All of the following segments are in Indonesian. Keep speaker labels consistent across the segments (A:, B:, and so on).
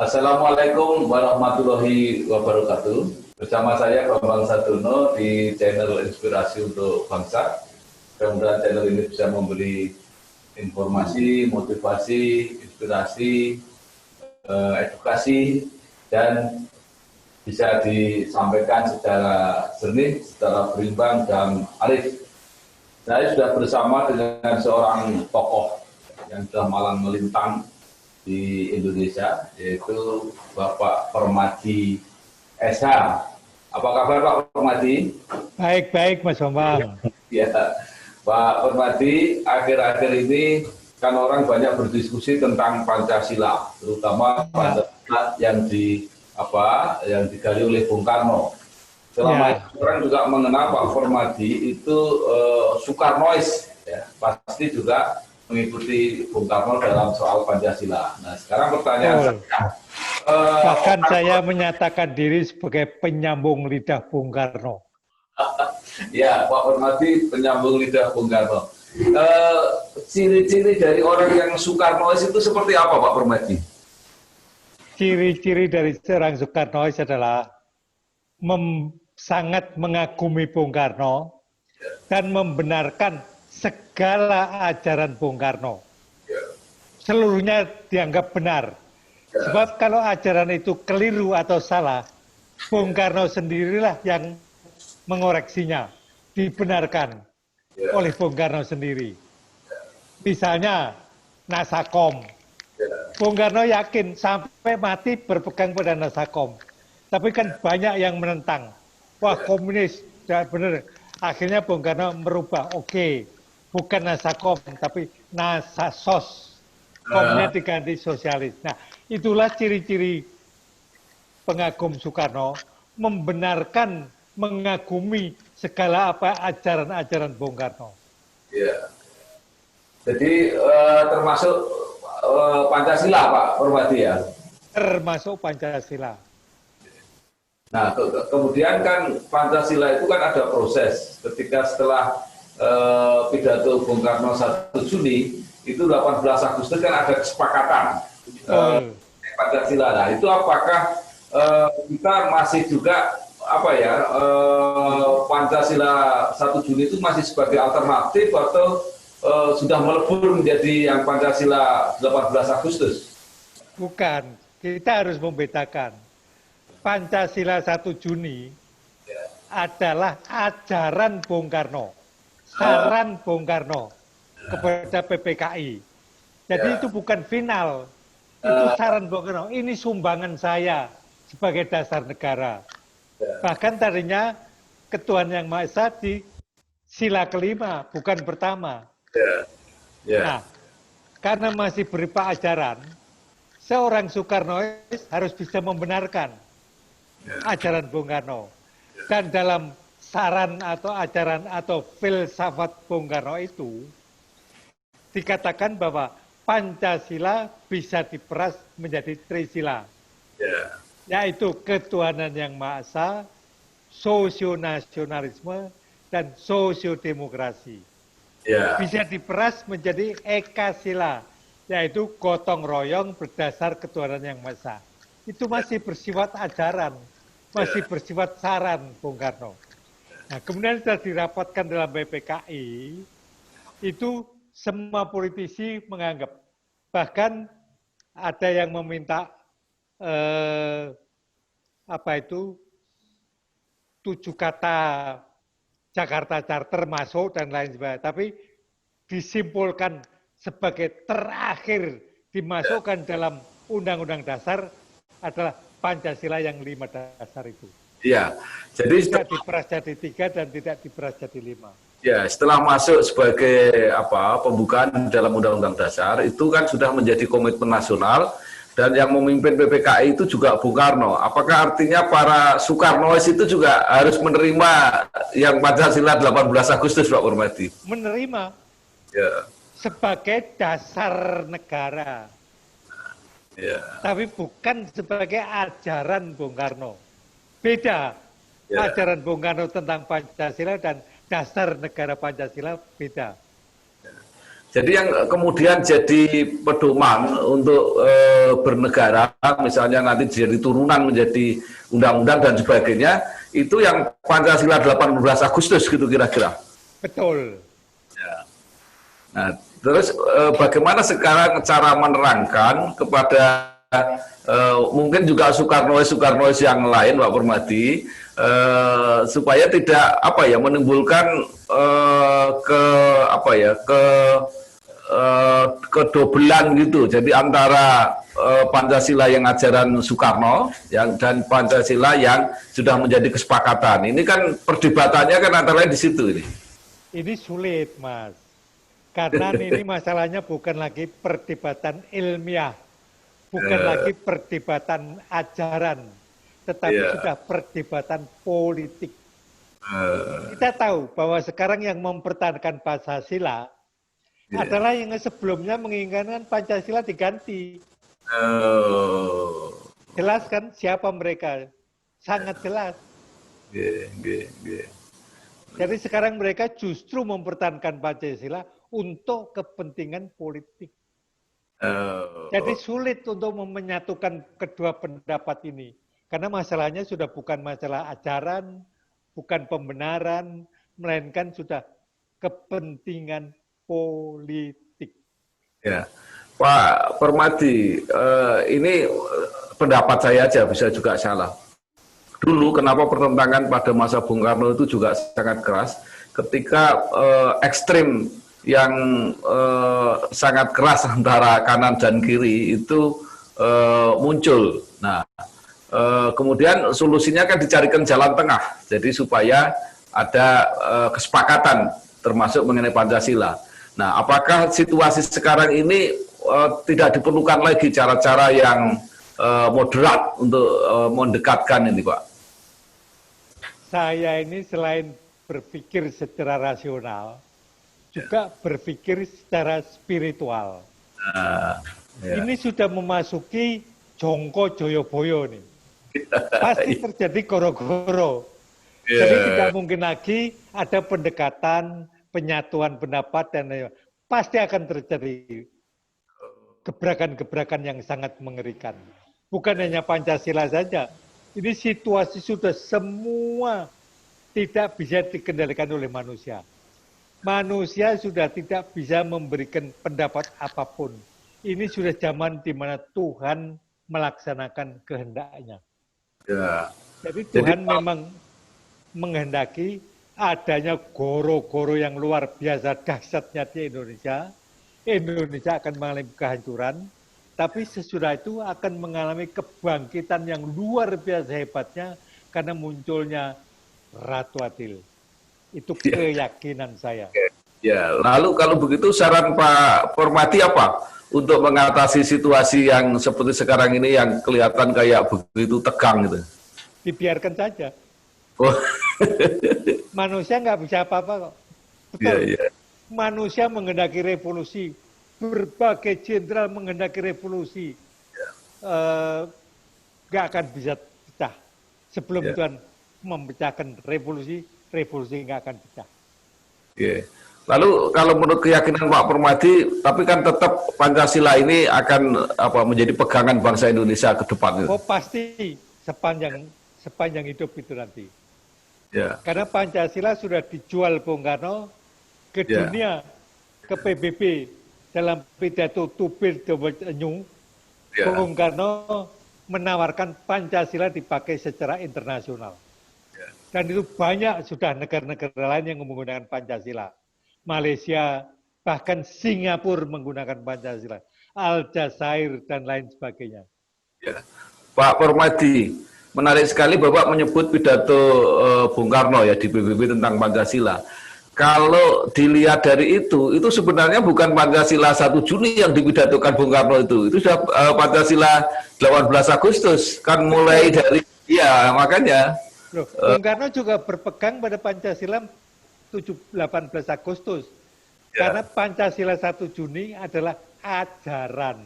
A: Assalamualaikum warahmatullahi wabarakatuh. Bersama saya Bambang Sadono di channel Inspirasi untuk Bangsa. Mudah-mudahan channel ini bisa memberi informasi, motivasi, inspirasi, edukasi, dan bisa disampaikan secara jernih, secara berimbang dan arif. Saya sudah bersama dengan seorang tokoh yang sudah malang melintang di Indonesia, yaitu Bapak Permadi SH. Apa kabar Pak Permadi?
B: Baik-baik Mas Bambang.
A: Ya, Pak Permadi, akhir-akhir ini kan orang banyak berdiskusi tentang Pancasila, terutama Pancasila yang digali oleh Bung Karno. Selama ini orang juga mengenal Pak Permadi itu Soekarnois, ya, pasti juga mengikuti Bung Karno dalam soal Pancasila. Nah, sekarang pertanyaan saya,
B: bahkan saya menyatakan diri sebagai penyambung lidah Bung Karno.
A: Ya, Pak Permadi penyambung lidah Bung Karno. Ciri-ciri dari orang yang Soekarnois itu seperti apa, Pak Permadi?
B: Ciri-ciri dari seorang Soekarnois adalah sangat mengagumi Bung Karno dan membenarkan segala ajaran Bung Karno. Seluruhnya dianggap benar. Sebab kalau ajaran itu keliru atau salah, Bung Karno sendirilah yang mengoreksinya, dibenarkan oleh Bung Karno sendiri. Misalnya Nasakom. Bung Karno yakin sampai mati berpegang pada Nasakom. Tapi kan banyak yang menentang. Wah, komunis, tidak benar. Akhirnya Bung Karno merubah, oke. Bukan Nasakom, tapi Nasasos. Komnya diganti sosialis. Nah, itulah ciri-ciri pengagum Soekarno, membenarkan, mengagumi segala apa ajaran-ajaran Bung Karno.
A: Ya. Jadi termasuk Pancasila, Pak Permadi ya?
B: Termasuk Pancasila.
A: Nah, kemudian kan Pancasila itu kan ada proses. Ketika setelah pidato Bung Karno 1 Juni, itu 18 Agustus kan ada kesepakatan Pancasila. Nah, itu apakah kita masih juga Pancasila 1 Juni itu masih sebagai alternatif atau sudah melebur menjadi yang Pancasila 18 Agustus?
B: Bukan, kita harus membedakan. Pancasila 1 Juni adalah ajaran Bung Karno, saran Bung Karno kepada PPKI. Jadi itu bukan final, itu saran Bung Karno. Ini sumbangan saya sebagai dasar negara. Bahkan tadinya Ketuhanan Yang Maha Esa di sila kelima, bukan pertama. Nah, karena masih berupa ajaran, seorang Soekarnois harus bisa membenarkan ajaran Bung Karno. Dan dalam saran atau ajaran atau filsafat Bung Karno itu dikatakan bahwa Pancasila bisa diperas menjadi Trisila, yaitu ketuhanan yang Maha Esa, sosionasionalisme, dan sosiodemokrasi. Bisa diperas menjadi Ekasila, yaitu gotong royong berdasar ketuhanan yang Maha Esa. Itu masih bersifat ajaran, masih bersifat saran Bung Karno. Nah, kemudian sudah dirapatkan dalam PPKI, itu semua politisi menganggap, bahkan ada yang meminta 7 kata Jakarta Charter masuk dan lain sebagainya, tapi disimpulkan sebagai terakhir dimasukkan dalam Undang-Undang Dasar adalah Pancasila yang 5 dasar itu.
A: Iya, jadi
B: tidak diperas jadi 3 dan tidak diperas jadi 5.
A: Ya, setelah masuk sebagai pembukaan dalam Undang-Undang Dasar itu kan sudah menjadi komitmen nasional dan yang memimpin PPKI itu juga Bung Karno. Apakah artinya para Soekarnois itu juga harus menerima yang Pancasila 18 Agustus, Pak Permadi?
B: Menerima. Sebagai dasar negara. Tapi bukan sebagai ajaran Bung Karno. Beda. Ajaran Bung Karno tentang Pancasila dan dasar negara Pancasila beda.
A: Jadi yang kemudian jadi pedoman untuk bernegara, misalnya nanti jadi turunan menjadi undang-undang dan sebagainya, itu yang Pancasila 18 Agustus gitu kira-kira.
B: Betul.
A: Ya. Nah, terus bagaimana sekarang cara menerangkan kepada mungkin juga Soekarnois yang lain, Pak Permadi, supaya tidak apa ya menimbulkan kedobelan gitu. Jadi antara Pancasila yang ajaran Soekarno dan Pancasila yang sudah menjadi kesepakatan. Ini kan perdebatannya kan antara lain di situ ini.
B: Ini sulit, Mas. Karena ini masalahnya bukan lagi perdebatan ilmiah, bukan lagi perdebatan ajaran, tetapi sudah perdebatan politik. Kita tahu bahwa sekarang yang mempertahankan Pancasila adalah yang sebelumnya menginginkan Pancasila diganti. Jelas kan siapa mereka? Sangat jelas. Jadi sekarang mereka justru mempertahankan Pancasila untuk kepentingan politik. Jadi sulit untuk menyatukan kedua pendapat ini. Karena masalahnya sudah bukan masalah ajaran, bukan pembenaran, melainkan sudah kepentingan politik.
A: Ya, Pak Permadi, ini pendapat saya aja bisa juga salah. Dulu kenapa pertentangan pada masa Bung Karno itu juga sangat keras ketika ekstrim yang sangat keras antara kanan dan kiri itu muncul. Nah, kemudian solusinya kan dicarikan jalan tengah, jadi supaya ada kesepakatan termasuk mengenai Pancasila. Nah, apakah situasi sekarang ini tidak diperlukan lagi cara-cara yang moderat untuk mendekatkan ini, Pak?
B: Saya ini selain berpikir secara rasional, juga berpikir secara spiritual. Ini sudah memasuki Jongko Joyoboyo nih. Pasti terjadi goro-goro. Jadi tidak mungkin lagi ada pendekatan, penyatuan pendapat, dan pasti akan terjadi gebrakan-gebrakan yang sangat mengerikan. Bukan hanya Pancasila saja. Ini situasi sudah semua tidak bisa dikendalikan oleh manusia. Manusia sudah tidak bisa memberikan pendapat apapun. Ini sudah zaman di mana Tuhan melaksanakan kehendaknya. Jadi Tuhan memang menghendaki adanya goro-goro yang luar biasa dahsyatnya di Indonesia. Indonesia akan mengalami kehancuran. Tapi sesudah itu akan mengalami kebangkitan yang luar biasa hebatnya karena munculnya Ratu Adil. Itu keyakinan saya.
A: Ya, lalu kalau begitu saran Pak Permadi apa untuk mengatasi situasi yang seperti sekarang ini yang kelihatan kayak begitu tegang gitu?
B: Dibiarkan saja.
A: Oh.
B: Manusia nggak bisa apa-apa kok. Betul. Manusia menghendaki revolusi. Berbagai jenderal menghendaki revolusi, nggak akan bisa pecah. Sebelum Tuhan memecahkan revolusi, revolusi nggak akan pecah.
A: Lalu kalau menurut keyakinan Pak Permadi, tapi kan tetap Pancasila ini akan menjadi pegangan bangsa Indonesia ke depan.
B: Oh pasti sepanjang hidup itu nanti. Karena Pancasila sudah dijual Bung Karno ke dunia, ke PBB. Dalam pidato Tubir Dewenyu, Bung Karno menawarkan Pancasila dipakai secara internasional. Dan itu banyak sudah negara-negara lain yang menggunakan Pancasila. Malaysia, bahkan Singapura menggunakan Pancasila. Aljazair dan lain sebagainya.
A: Pak Permadi, menarik sekali Bapak menyebut pidato Bung Karno ya di PBB tentang Pancasila. Kalau dilihat dari itu sebenarnya bukan Pancasila 1 Juni yang dipidatokan Bung Karno itu sudah Pancasila 18 Agustus, kan mulai dari, makanya.
B: Loh, Bung Karno juga berpegang pada Pancasila 18 Agustus, karena Pancasila 1 Juni adalah ajaran,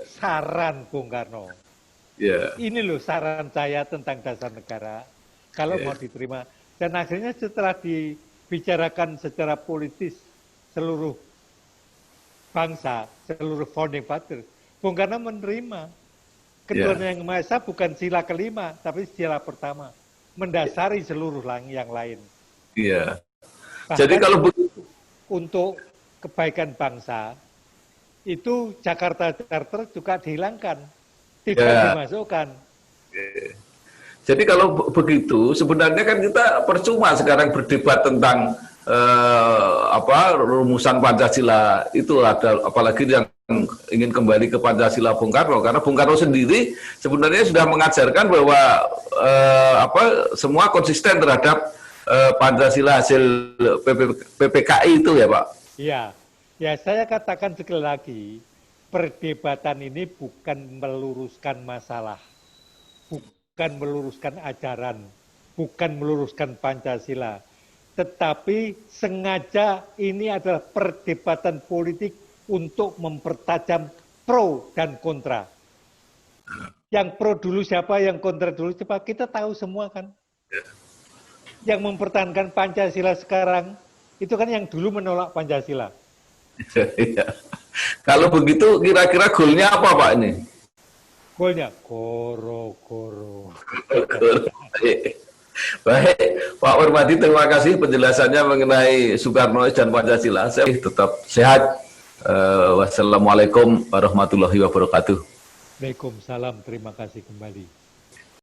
B: saran Bung Karno. Ini loh saran saya tentang dasar negara, kalau mau diterima. Dan akhirnya setelah dibicarakan secara politis seluruh bangsa, seluruh founding fathers, Bung Karno menerima ketuhanan yang Maha Esa bukan sila kelima, tapi sila pertama, mendasari seluruh yang lain.
A: Iya.
B: Bahkan
A: Jadi kalau begitu,
B: untuk kebaikan bangsa, itu Jakarta Charter juga dihilangkan, tidak dimasukkan.
A: jadi kalau begitu, sebenarnya kan kita percuma sekarang berdebat tentang rumusan Pancasila itu, ada apalagi yang ingin kembali ke Pancasila Bung Karno, karena Bung Karno sendiri sebenarnya sudah mengajarkan bahwa semua konsisten terhadap Pancasila hasil PPKI itu ya Pak.
B: Iya, ya saya katakan sekali lagi, perdebatan ini bukan meluruskan masalah, bukan meluruskan ajaran, bukan meluruskan Pancasila, tetapi sengaja ini adalah perdebatan politik untuk mempertajam pro dan kontra. Yang pro dulu siapa, yang kontra dulu siapa, kita tahu semua kan. Yang mempertahankan Pancasila sekarang, itu kan yang dulu menolak Pancasila.
A: Kalau begitu kira-kira goalnya apa Pak ini?
B: Goalnya goro-goro.
A: Baik, Pak Permadi, terima kasih penjelasannya mengenai Soekarno dan Pancasila. Saya tetap sehat. Wassalamualaikum warahmatullahi wabarakatuh.
B: Waalaikumsalam, terima kasih kembali.